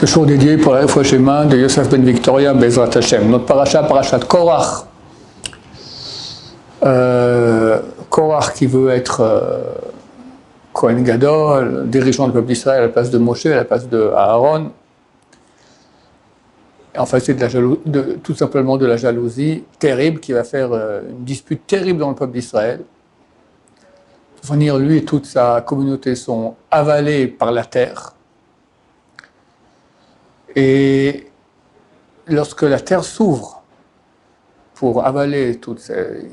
Ce jour dédié pour la fois Shema de Yosef Ben Victoria Bezrat Hashem. Notre parasha de Korach. Korach qui veut être Kohen Gadol, dirigeant du peuple d'Israël à la place de Moshe, à la place de Aaron. En fait, c'est tout simplement de la jalousie terrible qui va faire une dispute terrible dans le peuple d'Israël. Pour finir, lui et toute sa communauté sont avalés par la terre. Et lorsque la terre s'ouvre pour avaler toutes ces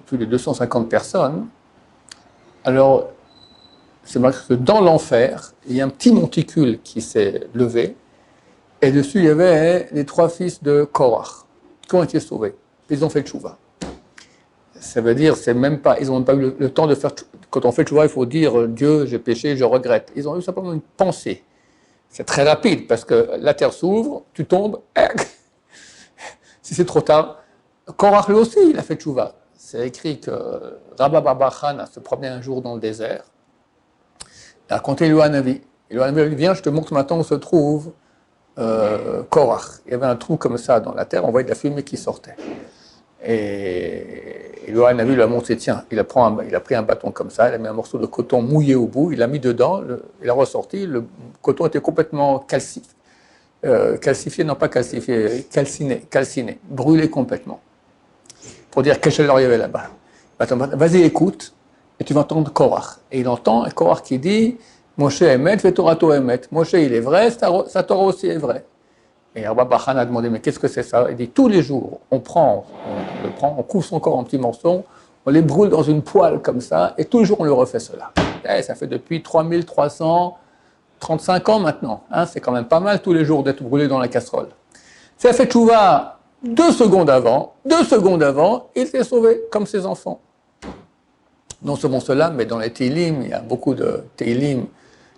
plus de 250 personnes, alors c'est marqué que dans l'enfer, il y a un petit monticule qui s'est levé, et dessus il y avait les 3 fils de Korach qui ont été sauvés. Ils ont fait tchouva. Ça veut dire, ils n'ont même pas eu le temps de faire. Quand on fait tchouva, il faut dire Dieu, j'ai péché, je regrette. Ils ont eu simplement une pensée. C'est très rapide parce que la terre s'ouvre, tu tombes, si c'est trop tard. Korach lui aussi, il a fait tchouva. C'est écrit que Rabba Baba Khan se promenait un jour dans le désert. Il a raconté Eloah Navi. Eloah Navi lui dit, viens, je te montre maintenant où se trouve Korach. Il y avait un trou comme ça dans la terre, on voyait de la fumée qui sortait. Et Eloah Navi lui a montré, tiens, il a pris un bâton comme ça, il a mis un morceau de coton mouillé au bout, il l'a mis dedans, il a ressorti, le coton était complètement calcifié, calciné, brûlé complètement. Pour dire quelle chaleur il y avait là-bas. Vas-y, écoute, et tu vas entendre Korach. Et il entend Korach qui dit, Moshe Emet, Vetorato Emet. Moshe, il est vrai, sa Torah aussi est vrai. Et Rabba Bachan a demandé, mais qu'est-ce que c'est ça? Il dit, tous les jours, on coupe son corps en petits morceaux, on les brûle dans une poêle comme ça, et tous les jours, on le refait cela. Et ça fait depuis 3335 ans maintenant. Hein, c'est quand même pas mal tous les jours d'être brûlé dans la casserole. Ça fait tchouva 2 secondes avant, il s'est sauvé, comme ses enfants. Non seulement cela, mais dans les Teilim, il y a beaucoup de Teilim,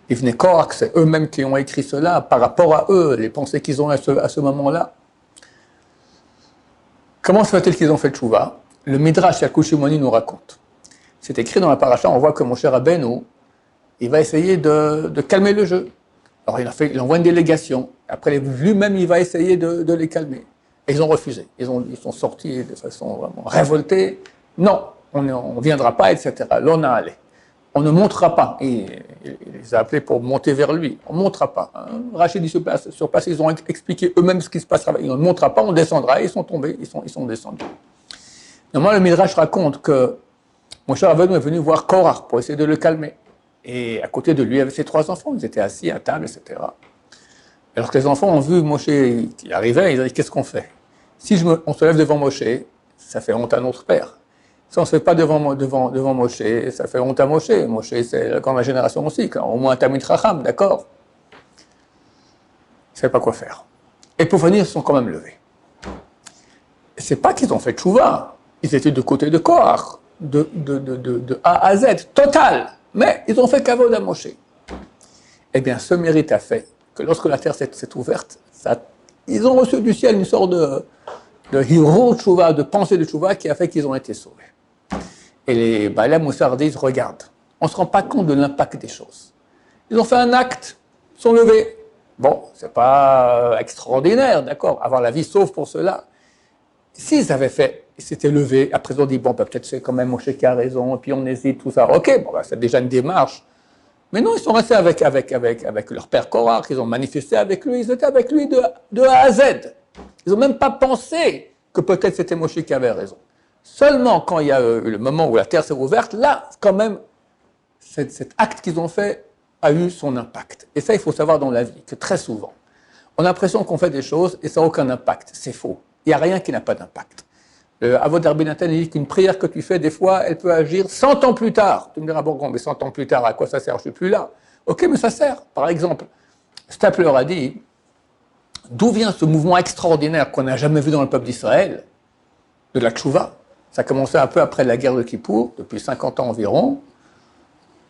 Ivnei Korach, c'est eux-mêmes qui ont écrit cela, par rapport à eux, les pensées qu'ils ont à ce moment-là. Comment se fait-il qu'ils ont fait tchouva? Le Midrash Yakushimoni nous raconte. C'est écrit dans la paracha, on voit que mon cher Rabbeinu, il va essayer de calmer le jeu. Alors il envoie une délégation, après lui-même il va essayer de les calmer. Et ils ont refusé, ils sont sortis de façon vraiment révoltée. Non, on ne viendra pas, etc. L'on a allé. On ne montera pas. Et il les a appelés pour monter vers lui. On ne montera pas. Rachid dit sur place, ils ont expliqué eux-mêmes ce qui se passera. On ne montera pas, on descendra. Ils sont tombés, ils sont descendus. Normalement, le Midrash raconte que mon cher Avenu est venu voir Korach pour essayer de le calmer. Et à côté de lui, il y avait ses 3 enfants. Ils étaient assis à table, etc. Alors que les enfants ont vu Moshe qui arrivait, ils ont dit, qu'est-ce qu'on fait? Si on se lève devant Moshe, ça fait honte à notre père. Si on ne se fait pas devant Moshe, ça fait honte à Moshe. Moshe, c'est comme la génération aussi, au moins un Talmid Chacham, d'accord? Ils ne savaient pas quoi faire. Et pour venir, ils se sont quand même levés. Ce n'est pas qu'ils ont fait tchouva, ils étaient du côté de Korach, de A à Z, total. Mais ils ont fait kavod à Moshe. Eh bien, ce mérite a fait que lorsque la terre s'est ouverte, ils ont reçu du ciel une sorte de hiro tchouva, de pensée de tchouva qui a fait qu'ils ont été sauvés. Et les Balaam Moussard disent, regarde, on ne se rend pas compte de l'impact des choses. Ils ont fait un acte, ils sont levés. Bon, c'est pas extraordinaire, d'accord, avoir la vie sauve pour cela. S'ils avaient fait, ils s'étaient levés, après ils ont dit, bon, peut-être c'est quand même Moshe qui a raison, et puis on hésite, tout ça. Ok, bon, c'est déjà une démarche. Mais non, ils sont restés avec leur père Korach, ils ont manifesté avec lui, ils étaient avec lui de A à Z. Ils n'ont même pas pensé que peut-être c'était Moshe qui avait raison. Seulement quand il y a eu le moment où la terre s'est ouverte, là, quand même, cet acte qu'ils ont fait a eu son impact. Et ça, il faut savoir dans la vie, que très souvent, on a l'impression qu'on fait des choses et ça n'a aucun impact. C'est faux. Il n'y a rien qui n'a pas d'impact. Avod Rabbi Nathan dit qu'une prière que tu fais, des fois, elle peut agir 100 ans plus tard. Tu me diras, bon, mais 100 ans plus tard, à quoi ça sert? Je ne suis plus là. Ok, mais ça sert. Par exemple, Stapler a dit, d'où vient ce mouvement extraordinaire qu'on n'a jamais vu dans le peuple d'Israël, de la tchouva? Ça a commencé un peu après la guerre de Kippour, depuis 50 ans environ.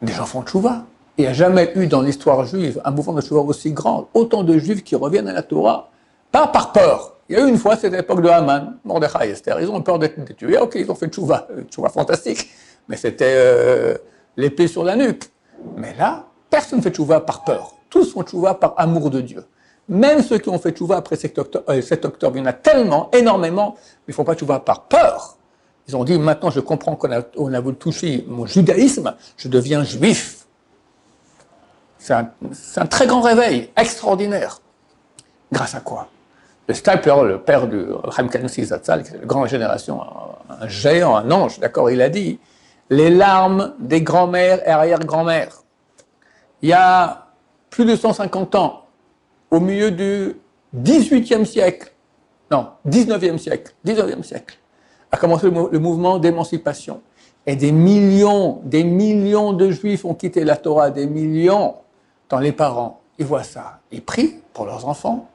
Des gens font tchouva. Il n'y a jamais eu dans l'histoire juive un mouvement de tchouva aussi grand. Autant de juifs qui reviennent à la Torah, pas par peur. Il y a eu une fois, c'était l'époque de Haman, Mordechai et Esther. Ils ont eu peur d'être tués. Ok, ils ont fait tchouva fantastique. Mais c'était l'épée sur la nuque. Mais là, personne ne fait tchouva par peur. Tous font tchouva par amour de Dieu. même ceux qui ont fait tchouva après 7 octobre, il y en a tellement, énormément, mais ils ne font pas tchouva par peur. Ils ont dit, maintenant je comprends qu'on a voulu toucher mon judaïsme, je deviens juif. C'est un très grand réveil, extraordinaire. Grâce à quoi? Le Stapler, le père de Chaim Kanussi Zatzal, qui est de grande génération, un géant, un ange, d'accord, il a dit, les larmes des grands-mères et arrière-grands-mères. Il y a plus de 150 ans, au milieu du 18e siècle, non, 19e siècle, a commencé le mouvement d'émancipation. Et des millions de juifs ont quitté la Torah, des millions. Dans les parents, ils voient ça, ils prient pour leurs enfants.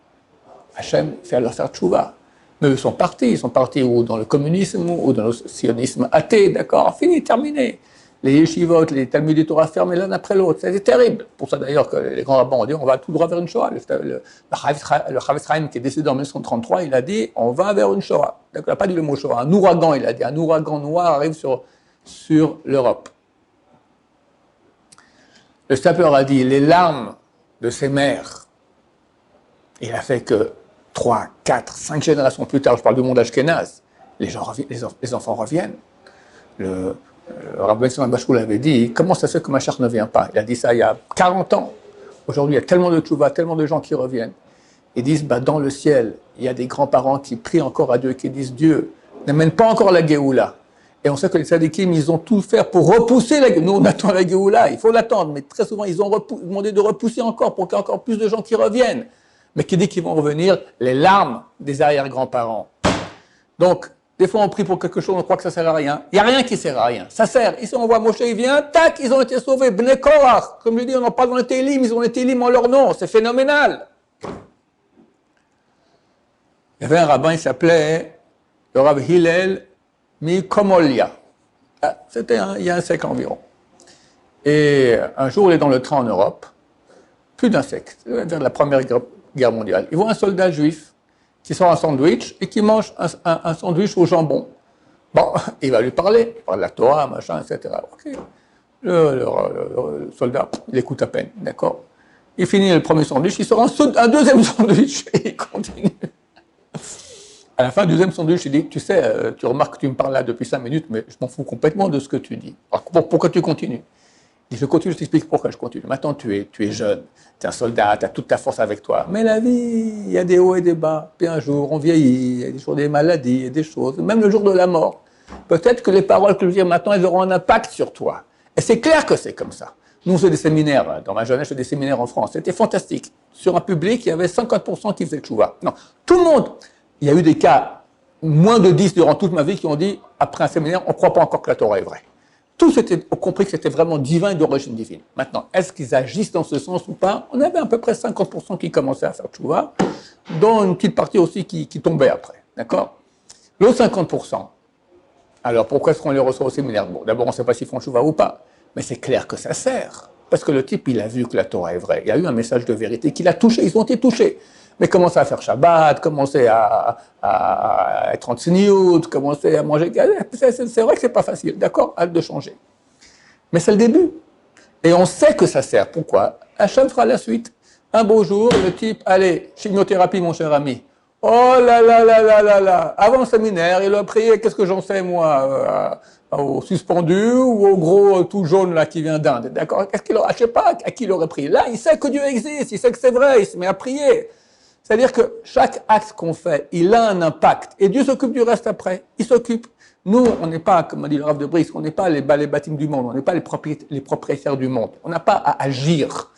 Hachem fait leur faire tchouva. Mais ils sont partis ou dans le communisme ou dans le sionisme athée, d'accord, fini, terminé. Les yeshivot, les talmuds du Torah fermés l'un après l'autre, c'était terrible. Pour ça d'ailleurs que les grands rabbins ont dit on va tout droit vers une Shoah. Le Chavetz Chaim qui est décédé en 1933, il a dit on va vers une Shoah. Il n'a pas dit le mot Shoah, un ouragan, il a dit un ouragan noir arrive sur l'Europe. Le Stapler a dit les larmes de ses mères. Il a fait que 3, 4, 5 générations plus tard, je parle du monde ashkénaze, les enfants reviennent. Le Rabbi Simon Bashkoul avait dit comment ça se fait que Mashiach ne vient pas? Il a dit ça il y a 40 ans. Aujourd'hui, il y a tellement de tchouva, tellement de gens qui reviennent. Ils disent dans le ciel, il y a des grands-parents qui prient encore à Dieu, qui disent Dieu n'amène pas encore la Géoula. Et on sait que les tzadikim, ils ont tout fait pour repousser la Géoula. Nous, on attend la Géoula, il faut l'attendre, mais très souvent, ils ont demandé de repousser encore pour qu'il y ait encore plus de gens qui reviennent. Mais qui dit qu'ils vont revenir? Les larmes des arrière-grands-parents. Donc, des fois, on prie pour quelque chose, on croit que ça sert à rien. Il n'y a rien qui sert à rien. Ça sert. Ici, on voit Moshe, il vient, tac, ils ont été sauvés. Bnei Korach. Comme je dis, on en parle dans les Télim, ils ont les Télim en leur nom. C'est phénoménal. Il y avait un rabbin, il s'appelait le Rav Hillel Mikomolia. C'était il y a un siècle environ. Et un jour, il est dans le train en Europe. Plus d'un siècle. Vers la Première Guerre mondiale. Il voit un soldat juif qui sort un sandwich et qui mange un sandwich au jambon. Bon, il va lui parler, il parle de la Torah, machin, etc. Okay. Le soldat, il écoute à peine, d'accord. Il finit le premier sandwich, il sort un deuxième sandwich et il continue. À la fin du deuxième sandwich, il dit, tu sais, tu remarques que tu me parles là depuis 5 minutes, mais je m'en fous complètement de ce que tu dis. Alors, pourquoi tu continues? Il dit, je continue, je t'explique pourquoi je continue. Maintenant, tu es jeune, tu es un soldat, tu as toute ta force avec toi. Mais la vie, il y a des hauts et des bas. Puis un jour, on vieillit, il y a des jours des maladies, il y a des choses, même le jour de la mort. Peut-être que les paroles que je dis maintenant, elles auront un impact sur toi. Et c'est clair que c'est comme ça. Nous, on faisait des séminaires, dans ma jeunesse, je faisais des séminaires en France. C'était fantastique. Sur un public, il y avait 50% qui faisaient le tchouva. Non, tout le monde. Il y a eu des cas, moins de 10 durant toute ma vie, qui ont dit, après un séminaire, on ne croit pas encore que la Torah est vraie. Tous ont compris que c'était vraiment divin et d'origine divine. Maintenant, est-ce qu'ils agissent dans ce sens ou pas? On avait à peu près 50% qui commençaient à faire tchouva, dont une petite partie aussi qui tombait après. D'accord? L'autre 50%. Alors, pourquoi est-ce qu'on les reçoit au séminaire? Bon, d'abord, on ne sait pas s'ils font tchouva ou pas. Mais c'est clair que ça sert. Parce que le type, il a vu que la Torah est vraie. Il y a eu un message de vérité qui l'a touché. Ils ont été touchés. Mais commencer à faire Shabbat, commencer à être en tsniout, commencer à manger, c'est vrai que c'est pas facile, d'accord, hâte de changer. Mais c'est le début. Et on sait que ça sert. Pourquoi? Hachem fera la suite. Un beau jour, le type, allez, chimiothérapie, mon cher ami. Oh là là là là là là. Avant le séminaire, il a prié, qu'est-ce que j'en sais, moi, au suspendu ou au gros tout jaune là qui vient d'Inde, d'accord? Qu'est-ce qu'il aurait, je sais pas à qui il aurait prié. Là, il sait que Dieu existe, il sait que c'est vrai, il se met à prier. C'est-à-dire que chaque acte qu'on fait, il a un impact. Et Dieu s'occupe du reste après. Il s'occupe. Nous, on n'est pas, comme a dit le Rav de Brisk, on n'est pas les bâtiments du monde, on n'est pas les propriétaires du monde. On n'a pas à agir.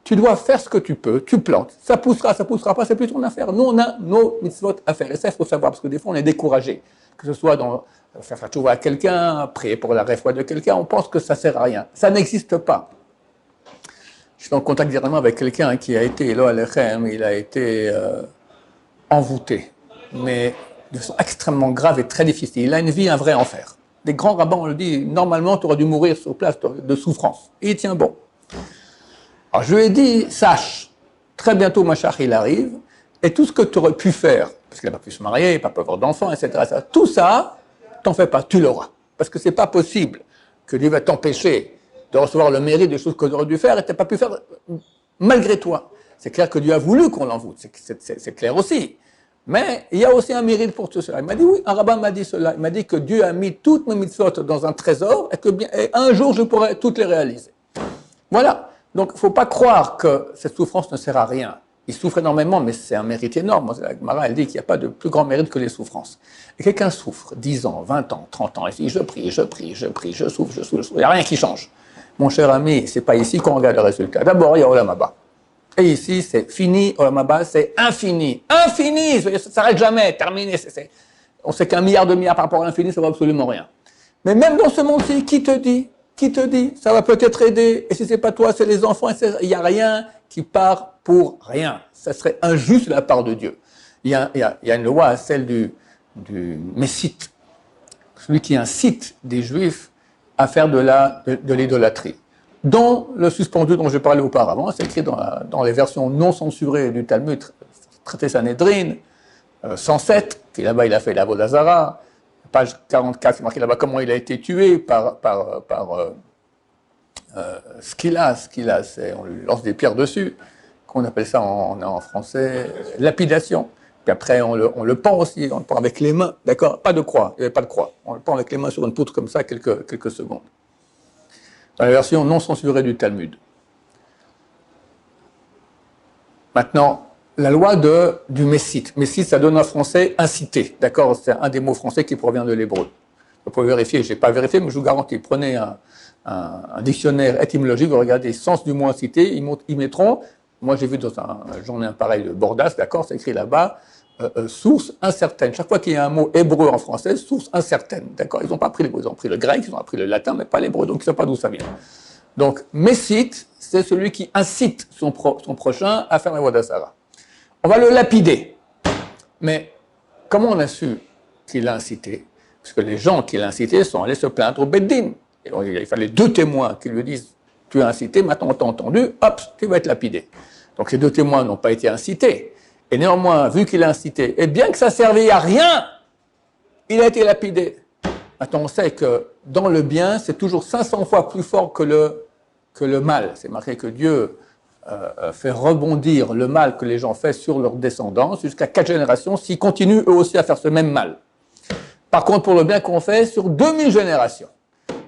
Tu dois faire ce que tu peux, tu plantes. Ça poussera pas, c'est plus ton affaire. Nous, on a nos mitzvot à faire. Et ça, il faut savoir, parce que des fois, on est découragé. Que ce soit dans faire tchouva à quelqu'un, prier pour la réfoua de quelqu'un, on pense que ça sert à rien. Ça n'existe pas. Je suis en contact directement avec quelqu'un qui a été, là, à l'Echem, il a été envoûté, mais de façon extrêmement grave et très difficile. Il a une vie, un vrai enfer. Des grands rabbins, on le dit, normalement, tu aurais dû mourir sur place de souffrance. Et il tient bon. Alors, je lui ai dit, sache, très bientôt, Mashiach, il arrive, et tout ce que tu aurais pu faire, parce qu'il n'a pas pu se marier, pas pu avoir d'enfants, etc., tout ça, t'en fais pas, tu l'auras. Parce que c'est pas possible que Dieu va t'empêcher de recevoir le mérite des choses que tu aurais dû faire et tu n'as pas pu faire malgré toi. C'est clair que Dieu a voulu qu'on l'envoûte, c'est clair aussi. Mais il y a aussi un mérite pour tout cela. Il m'a dit, oui, un rabbin m'a dit cela. Il m'a dit que Dieu a mis toutes mes mitzvot dans un trésor et un jour je pourrai toutes les réaliser. Voilà. Donc, il ne faut pas croire que cette souffrance ne sert à rien. Il souffre énormément, mais c'est un mérite énorme. La Gemara, elle dit qu'il n'y a pas de plus grand mérite que les souffrances. Et quelqu'un souffre 10 ans, 20 ans, 30 ans, et dit, je prie, je souffre. Il n'y a rien qui change. Mon cher ami, c'est pas ici qu'on regarde le résultat. D'abord, il y a Olam Haba. Et ici, c'est fini, Olam Haba, c'est infini. Infini! Ça ne s'arrête jamais, terminé. On sait qu'un milliard de milliards par rapport à l'infini, ça ne vaut absolument rien. Mais même dans ce monde-ci, qui te dit, ça va peut-être aider, et si c'est pas toi, c'est les enfants, etc. Il n'y a rien qui part pour rien. Ça serait injuste de la part de Dieu. Il y a une loi, celle du Messite, celui qui incite des Juifs à faire de l'idolâtrie. Dans le suspendu dont je parlais auparavant, c'est écrit dans les versions non censurées du Talmud, traité Sanhedrin, 107, qui là-bas il a fait la Avodah Zarah, page 44, c'est marqué là-bas comment il a été tué par Scylla, on lui lance des pierres dessus, qu'on appelle ça en français lapidation. Puis après on le pend aussi, on le pend avec les mains, d'accord, pas de croix, il n'y avait pas de croix, on le pend avec les mains sur une poutre comme ça quelques secondes. Dans la version non censurée du Talmud. Maintenant, la loi du Messite. Messite, ça donne en français inciter, d'accord? C'est un des mots français qui provient de l'hébreu. Vous pouvez vérifier, je n'ai pas vérifié, mais je vous garantis, prenez un dictionnaire étymologique, vous regardez sens du mot inciter, ils mettront, moi j'ai vu dans j'en ai un pareil de Bordas, d'accord, c'est écrit là-bas, source incertaine. Chaque fois qu'il y a un mot hébreu en français, source incertaine, d'accord? Ils n'ont pas pris l'hébreu, ils ont pris le grec, ils ont appris le latin, mais pas l'hébreu, donc ils ne savent pas d'où ça vient. Donc, Messite, c'est celui qui incite son prochain à faire la Avodah Zarah. On va le lapider. Mais comment on a su qu'il l'a incité? Parce que les gens qui l'ont incité sont allés se plaindre au Beddin. Il fallait 2 témoins qui lui disent « Tu as incité, maintenant on t'a entendu, hop, tu vas être lapidé ». Donc ces 2 témoins n'ont pas été incités. Et néanmoins, vu qu'il a incité, et bien que ça ne servait à rien, il a été lapidé. Maintenant, on sait que dans le bien, c'est toujours 500 fois plus fort que le mal. C'est marqué que Dieu fait rebondir le mal que les gens font sur leur descendance jusqu'à 4 générations s'ils continuent eux aussi à faire ce même mal. Par contre, pour le bien qu'on fait, sur 2000 générations.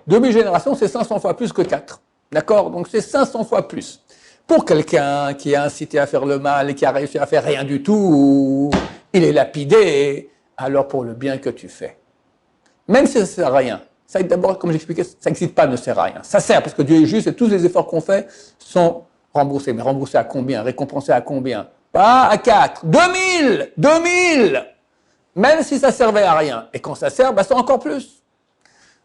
2000 générations, c'est 500 fois plus que 4. D'accord? Donc c'est 500 fois plus. Pour quelqu'un qui a incité à faire le mal et qui a réussi à faire rien du tout, il est lapidé, alors pour le bien que tu fais. Même si ça ne sert à rien. Ça, d'abord, comme j'expliquais, ça n'existe pas, ne sert à rien. Ça sert parce que Dieu est juste et tous les efforts qu'on fait sont remboursés. Mais remboursés à combien? Récompensés à combien? Pas à 4. 2000! 2000! Même si ça servait à rien. Et quand ça sert, c'est encore plus.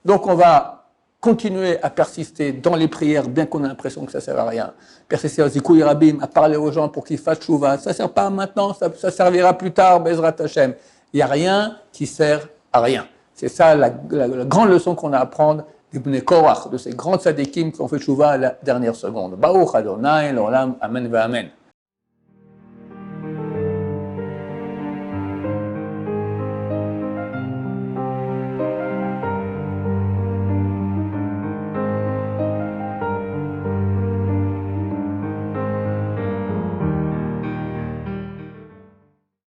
Donc on va continuer à persister dans les prières, bien qu'on ait l'impression que ça ne sert à rien. Persister aux Zikouï Rabim, à parler aux gens pour qu'ils fassent Tchouva. Ça ne sert pas maintenant, ça servira plus tard, Bezrat Hashem. Il n'y a rien qui sert à rien. C'est ça la grande leçon qu'on a à apprendre d'Ibn Korach, de ces grands tzadikim qui ont fait Tchouva à la dernière seconde. Baruch Adonai, l'Olam, Amen, Amen.